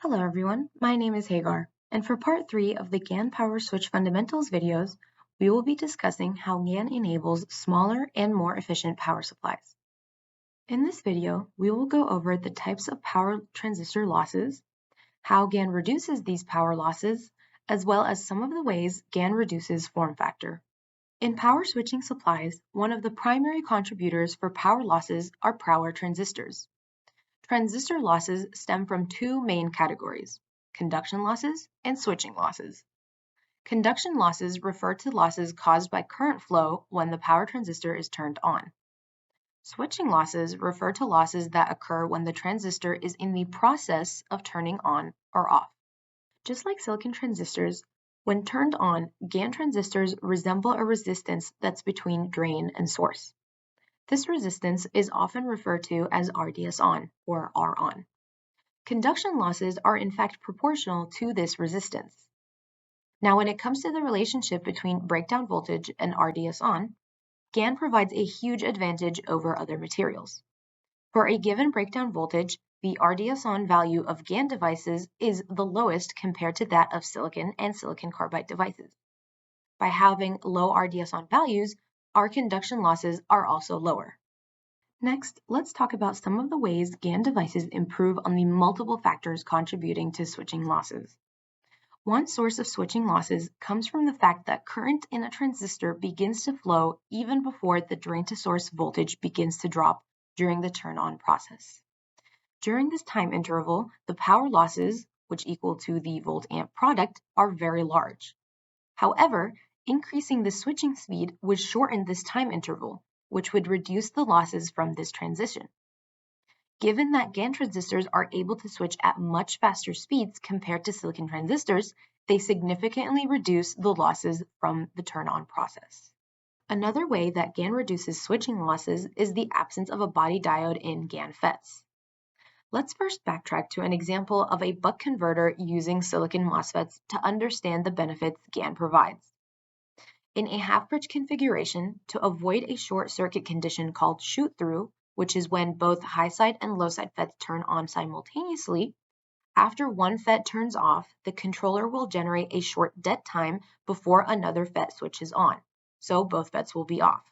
Hello everyone, my name is Hagar, and for part 3 of the GaN Power Switch Fundamentals videos, we will be discussing how GaN enables smaller and more efficient power supplies. In this video, we will go over the types of power transistor losses, how GaN reduces these power losses, as well as some of the ways GaN reduces form factor. In power switching supplies, one of the primary contributors for power losses are power transistors. Transistor losses stem from two main categories: conduction losses and switching losses. Conduction losses refer to losses caused by current flow when the power transistor is turned on. Switching losses refer to losses that occur when the transistor is in the process of turning on or off. Just like silicon transistors, when turned on, GaN transistors resemble a resistance that's between drain and source. This resistance is often referred to as RDS on or R on. Conduction losses are in fact proportional to this resistance. Now, when it comes to the relationship between breakdown voltage and RDS on, GaN provides a huge advantage over other materials. For a given breakdown voltage, the RDS on value of GaN devices is the lowest compared to that of silicon and silicon carbide devices. By having low RDS on values, our conduction losses are also lower. Next, let's talk about some of the ways GaN devices improve on the multiple factors contributing to switching losses. One source of switching losses comes from the fact that current in a transistor begins to flow even before the drain-to-source voltage begins to drop during the turn-on process. During this time interval, the power losses, which equal to the volt-amp product, are very large. However, increasing the switching speed would shorten this time interval, which would reduce the losses from this transition. Given that GaN transistors are able to switch at much faster speeds compared to silicon transistors, they significantly reduce the losses from the turn-on process. Another way that GaN reduces switching losses is the absence of a body diode in GaN FETs. Let's first backtrack to an example of a buck converter using silicon MOSFETs to understand the benefits GaN provides. In a half-bridge configuration, to avoid a short circuit condition called shoot-through, which is when both high-side and low-side FETs turn on simultaneously, after one FET turns off, the controller will generate a short dead time before another FET switches on, so both FETs will be off.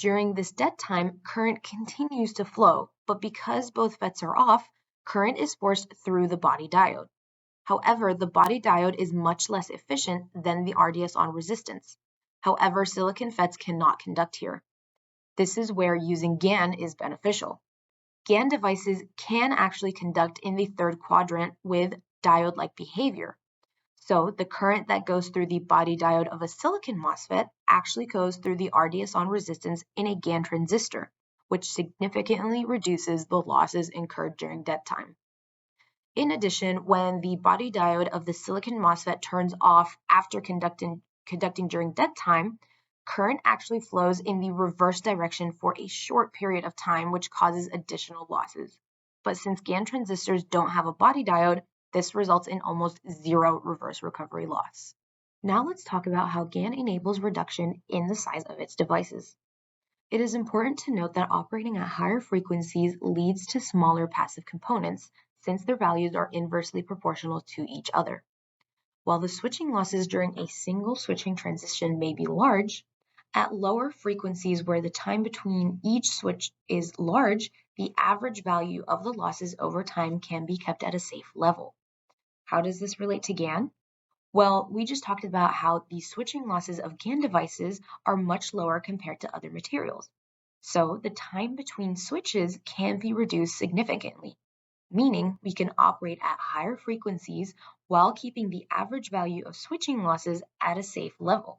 During this dead time, current continues to flow, but because both FETs are off, current is forced through the body diode. However, the body diode is much less efficient than the RDS on resistance. However, silicon FETs cannot conduct here. This is where using GaN is beneficial. GaN devices can actually conduct in the third quadrant with diode-like behavior. So the current that goes through the body diode of a silicon MOSFET actually goes through the RDS on resistance in a GaN transistor, which significantly reduces the losses incurred during dead time. In addition, when the body diode of the silicon MOSFET turns off after conducting during dead time, current actually flows in the reverse direction for a short period of time, which causes additional losses. But since GaN transistors don't have a body diode, this results in almost zero reverse recovery loss. Now let's talk about how GaN enables reduction in the size of its devices. It is important to note that operating at higher frequencies leads to smaller passive components, since their values are inversely proportional to each other. While the switching losses during a single switching transition may be large, at lower frequencies where the time between each switch is large, the average value of the losses over time can be kept at a safe level. How does this relate to GaN? Well, we just talked about how the switching losses of GaN devices are much lower compared to other materials. So the time between switches can be reduced significantly, meaning we can operate at higher frequencies while keeping the average value of switching losses at a safe level.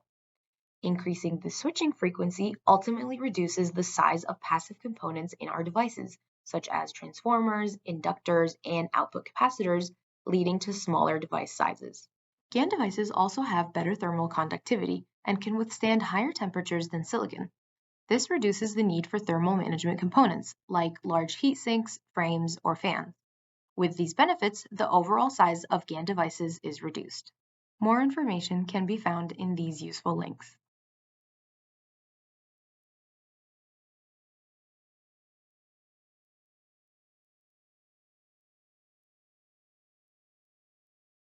Increasing the switching frequency ultimately reduces the size of passive components in our devices, such as transformers, inductors, and output capacitors, leading to smaller device sizes. GaN devices also have better thermal conductivity and can withstand higher temperatures than silicon. This reduces the need for thermal management components, like large heat sinks, frames, or fans. With these benefits, the overall size of GaN devices is reduced. More information can be found in these useful links.